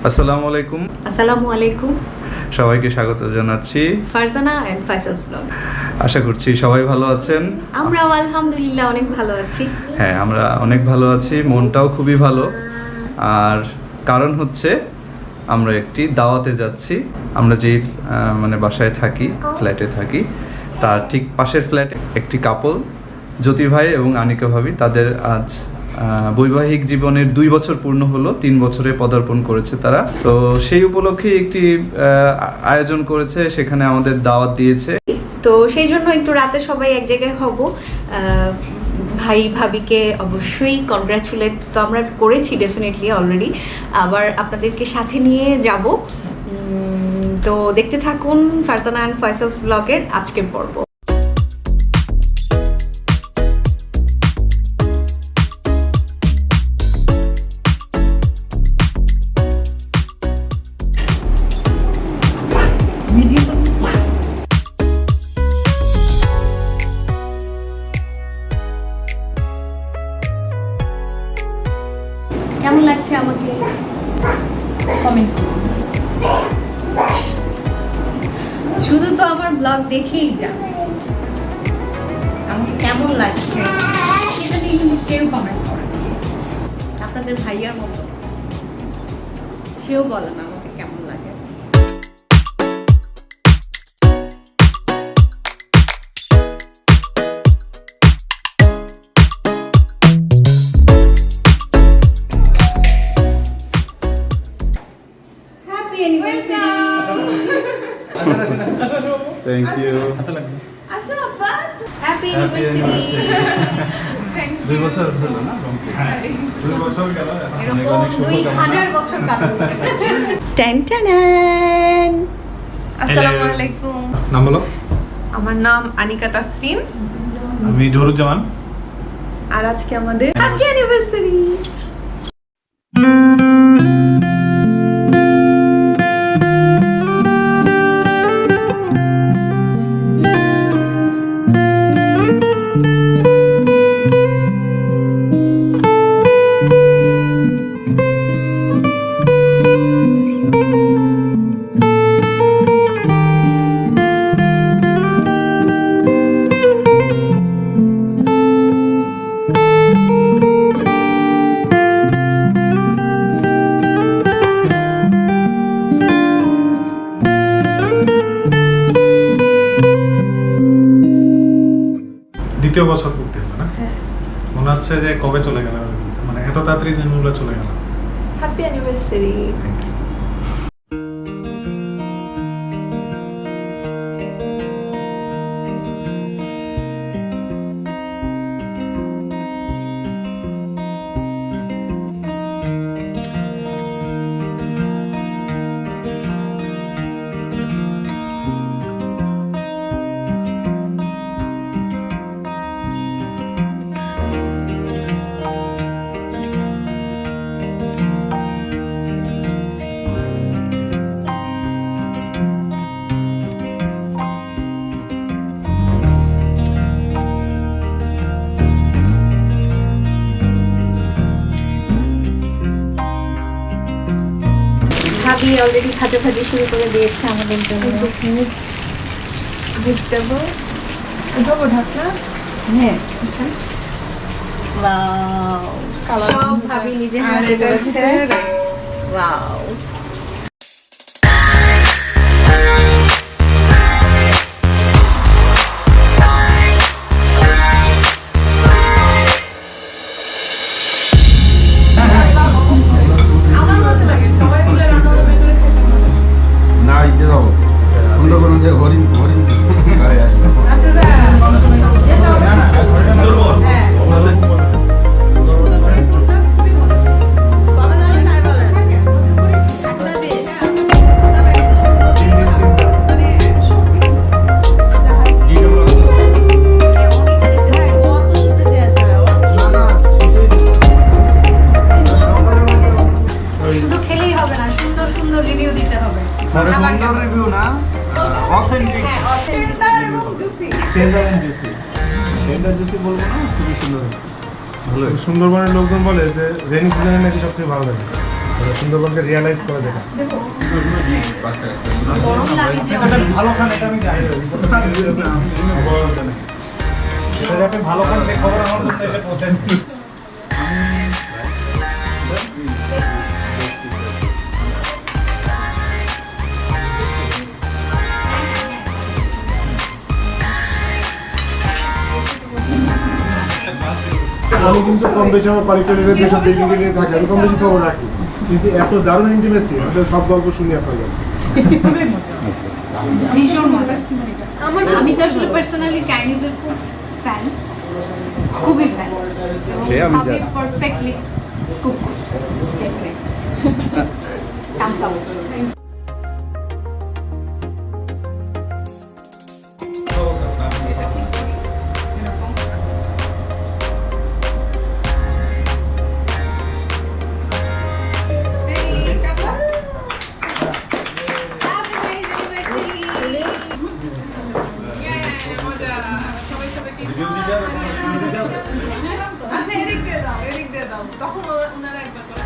আসসালামু আলাইকুম। আসসালামু আলাইকুম। সবাইকে স্বাগত জানাচ্ছি ফারজানা এন্ড ফাইসালস ব্লগ। আশা করছি সবাই ভালো আছেন। আমরাও আলহামদুলিল্লাহ অনেক ভালো আছি। হ্যাঁ, আমরা অনেক ভালো আছি, মনটাও খুবই ভালো। আর কারণ হচ্ছে আমরা একটি দাওয়াতে যাচ্ছি। আমরা যেই বাসায় থাকি, ফ্ল্যাটে থাকি, তার ঠিক পাশের ফ্ল্যাটে একটি কাপল, জ্যোতি ভাই এবং আনিকা ভাবি, তাদের আজ বৈবাহিক জীবনের 2 বছর পূর্ণ হলো, 3 বছরে পদার্পণ করেছে তারা। তো সেই উপলক্ষে একটি আয়োজন করেছে, সেখানে আমাদের দাওয়াত দিয়েছে। তো সেই জন্য একটু রাতে সবাই এক জায়গায় হব। ভাই ভাবিকে অবশ্যই কনগ্রাচুলেট তো আমরা করেছি ডেফিনেটলি অলরেডি, আবার আপনাদেরকে সাথে নিয়ে যাব। তো দেখতে থাকুন ফারজানা এন্ড ফাইসালস ব্লগের আজকের পর্ব। কেমন লাগছে আমাকে কমেন্ট করুন। শুধু তো আমার ব্লগ দেখেই যান, আমাকে কেমন লাগছে সেটা নিয়ে কিন্তু কেউ কমেন্ট করে না। আপনাদের ভাইয়ার মতো সেও বলে না আমাকে কেমন লাগে। Thank you. আসো আব্বা, হ্যাপি অ্যানিভার্সারি। 2 বছর হলো না? হ্যাঁ, 2 বছর গেল। এরকম 2000 বছর কাটবে। Ten ten. আসসালামু আলাইকুম। নাম বলো। আমার নাম আনিকা তাসরিন। আমি জহুরুজ্জামান। আর আজকে আমাদের হ্যাপি অ্যানিভার্সারি। দ্বিতীয় বছর পড়তে হলো না? মনে হচ্ছে যে কবে চলে গেল, মানে এত তাড়াতাড়ি দিনগুলো চলে গেল। Happy anniversary. ভাবি অলরেডি ভাজা ভাজি শুরু করে দিয়েছে আমাদের জন্য। ভেজিটেবল উঠাবো ঢাকনা। হ্যাঁ, ওয়াও, সব ভাবি নিজে হাতে করেছে। ওয়াও, আমার মজা লাগে, সবাই মিলে রান্না করে খেতে মজা। না ইতে দাও সুন্দর করে যে হরিণ হরিণ আসলে এটা না না দুর্বল। হ্যাঁ রেস্টুরেন্টটা খুবই মজা। কবে যাবে তাই বলেন। শুধু খেলেই হবে না, সুন্দর সুন্দর রিভিউ দিতে হবে। সুন্দর রিভিউ না, অথেন্টিক। হ্যাঁ, authentic review. Tender and juicy. Tender juicy বলবো না, খুবই সুন্দর হয়েছে। ভালো হয়েছে। সুন্দরবনের লোকজন বলে যে রেনি সিজনে নাকি সবথেকে ভালো লাগে। সুন্দরবনকে রিয়েলাইজ করা যায় না। গরম লাগে যে অনেক। ভালো খান এটা আমি জানি এটা যাতে ভালো খান সে খবর আমার কাছে এসে পৌঁছাচ্ছে। আমি কিন্তু কম বেশি আমার পারিবারিক যেসব বিল্ডিং নিয়ে থাকে আমি কম বেশি খবর রাখি, কিন্তু এত দারুণ ইন্টিমেসি আমাদের সব গল্প শুনি আপনাদের। ভীষণ মজা। আমি তো আসলে পার্সোনালি চাইনিজের খুব ফ্যান, খুবই ফ্যান। সে আমি জানি। Perfectly cook thumbs up. আচ্ছা এদিক দিয়ে দাও তখন ওনারা একবার করে